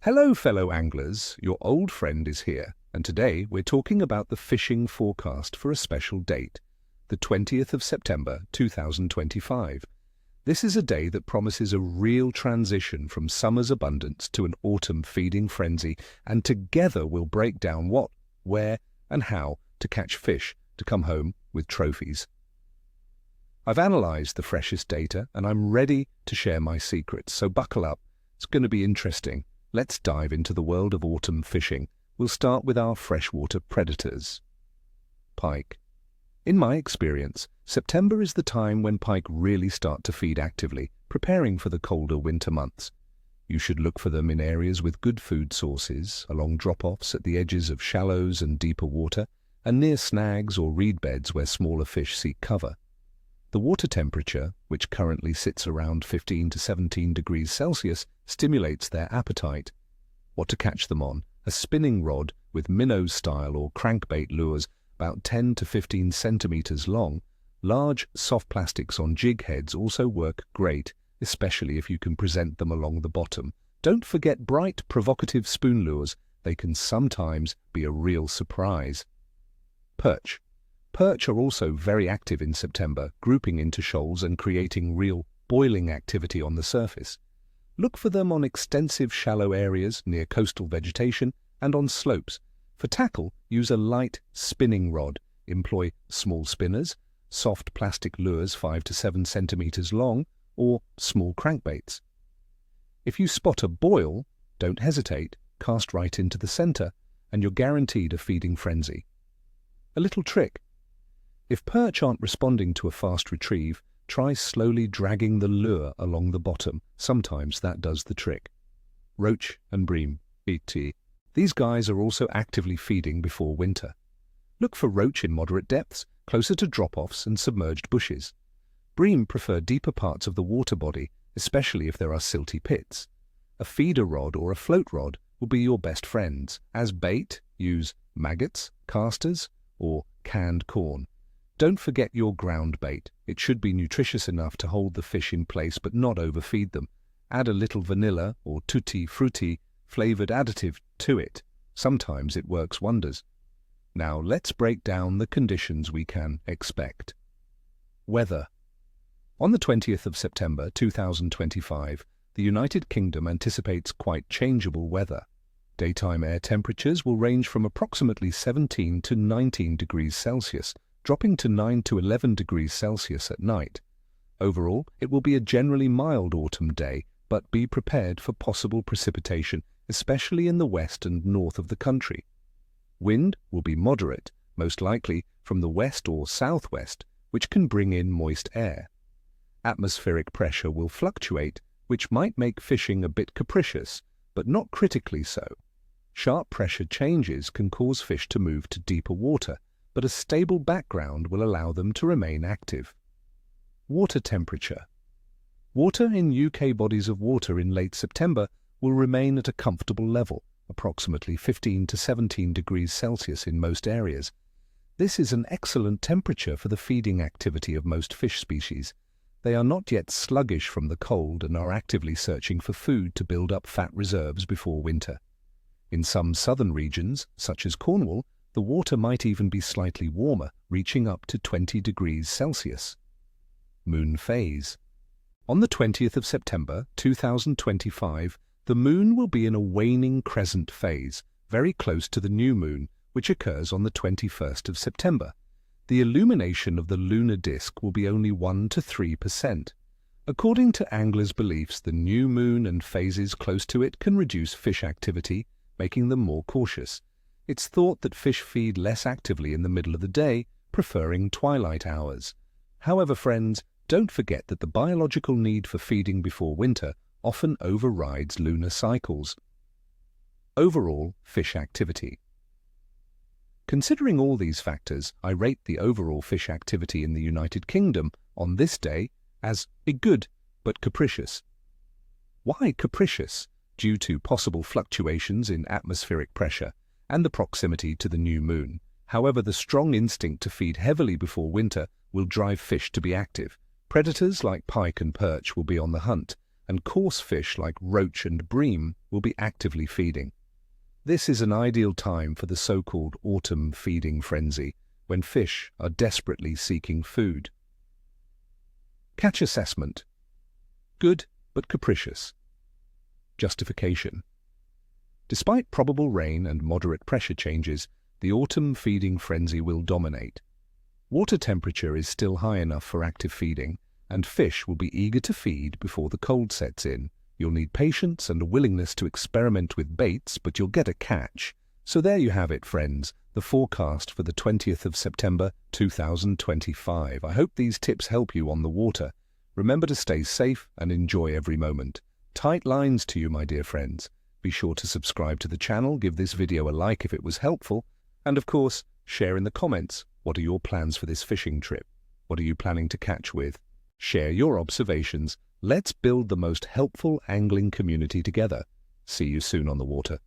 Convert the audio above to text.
Hello, fellow anglers. Your old friend is here, and today we're talking about the fishing forecast for a special date, the 20th of September 2025. This is a day that promises a real transition from summer's abundance to an autumn feeding frenzy, and together we'll break down what, where, and how to catch fish to come home with trophies. I've analysed the freshest data, and I'm ready to share my secrets, so buckle up. It's going to be interesting. Let's dive into the world of autumn fishing. We'll start with our freshwater predators. Pike. In my experience, September is the time when pike really start to feed actively, preparing for the colder winter months. You should look for them in areas with good food sources, along drop-offs at the edges of shallows and deeper water, and near snags or reed beds where smaller fish seek cover. The water temperature, which currently sits around 15 to 17 degrees Celsius, stimulates their appetite. What to catch them on? A spinning rod with minnow-style or crankbait lures about 10 to 15 centimeters long. Large, soft plastics on jig heads also work great, especially if you can present them along the bottom. Don't forget bright, provocative spoon lures. They can sometimes be a real surprise. Perch. Perch are also very active in September, grouping into shoals and creating real boiling activity on the surface. Look for them on extensive shallow areas near coastal vegetation and on slopes. For tackle, use a light spinning rod. Employ small spinners, soft plastic lures 5 to 7 centimeters long, or small crankbaits. If you spot a boil, don't hesitate, cast right into the center, and you're guaranteed a feeding frenzy. A little trick. If perch aren't responding to a fast retrieve, try slowly dragging the lure along the bottom. Sometimes that does the trick. Roach and bream, e.t. These guys are also actively feeding before winter. Look for roach in moderate depths, closer to drop-offs and submerged bushes. Bream prefer deeper parts of the water body, especially if there are silty pits. A feeder rod or a float rod will be your best friends. As bait, use maggots, casters, or canned corn. Don't forget your ground bait. It should be nutritious enough to hold the fish in place but not overfeed them. Add a little vanilla or tutti frutti flavored additive to it. Sometimes it works wonders. Now let's break down the conditions we can expect. Weather. On the 20th of September 2025, the United Kingdom anticipates quite changeable weather. Daytime air temperatures will range from approximately 17 to 19 degrees Celsius, dropping to 9 to 11 degrees Celsius at night. Overall, it will be a generally mild autumn day, but be prepared for possible precipitation, especially in the west and north of the country. Wind will be moderate, most likely from the west or southwest, which can bring in moist air. Atmospheric pressure will fluctuate, which might make fishing a bit capricious, but not critically so. Sharp pressure changes can cause fish to move to deeper water, but a stable background will allow them to remain active. Water temperature. Water in UK bodies of water in late September will remain at a comfortable level, approximately 15 to 17 degrees Celsius in most areas. This is an excellent temperature for the feeding activity of most fish species. They are not yet sluggish from the cold and are actively searching for food to build up fat reserves before winter. In some southern regions, such as Cornwall, the water might even be slightly warmer, reaching up to 20 degrees Celsius. Moon phase. On the 20th of September 2025, the moon will be in a waning crescent phase, very close to the new moon, which occurs on the 21st of September. The illumination of the lunar disk will be only 1 to 3%. According to anglers' beliefs, the new moon and phases close to it can reduce fish activity, making them more cautious. It's thought that fish feed less actively in the middle of the day, preferring twilight hours. However, friends, don't forget that the biological need for feeding before winter often overrides lunar cycles. Overall fish activity. Considering all these factors, I rate the overall fish activity in the United Kingdom on this day as good but capricious. Why capricious? Due to possible fluctuations in atmospheric pressure and the proximity to the new moon. However, the strong instinct to feed heavily before winter will drive fish to be active. Predators like pike and perch will be on the hunt, and coarse fish like roach and bream will be actively feeding. This is an ideal time for the so-called autumn feeding frenzy, when fish are desperately seeking food. Catch assessment. Good, but capricious. Justification. Despite probable rain and moderate pressure changes, the autumn feeding frenzy will dominate. Water temperature is still high enough for active feeding, and fish will be eager to feed before the cold sets in. You'll need patience and a willingness to experiment with baits, but you'll get a catch. So there you have it, friends, the forecast for the 20th of September 2025. I hope these tips help you on the water. Remember to stay safe and enjoy every moment. Tight lines to you, my dear friends. Be sure to subscribe to the channel, give this video a like if it was helpful, and of course, share in the comments. What are your plans for this fishing trip? What are you planning to catch with? Share your observations. Let's build the most helpful angling community together. See you soon on the water.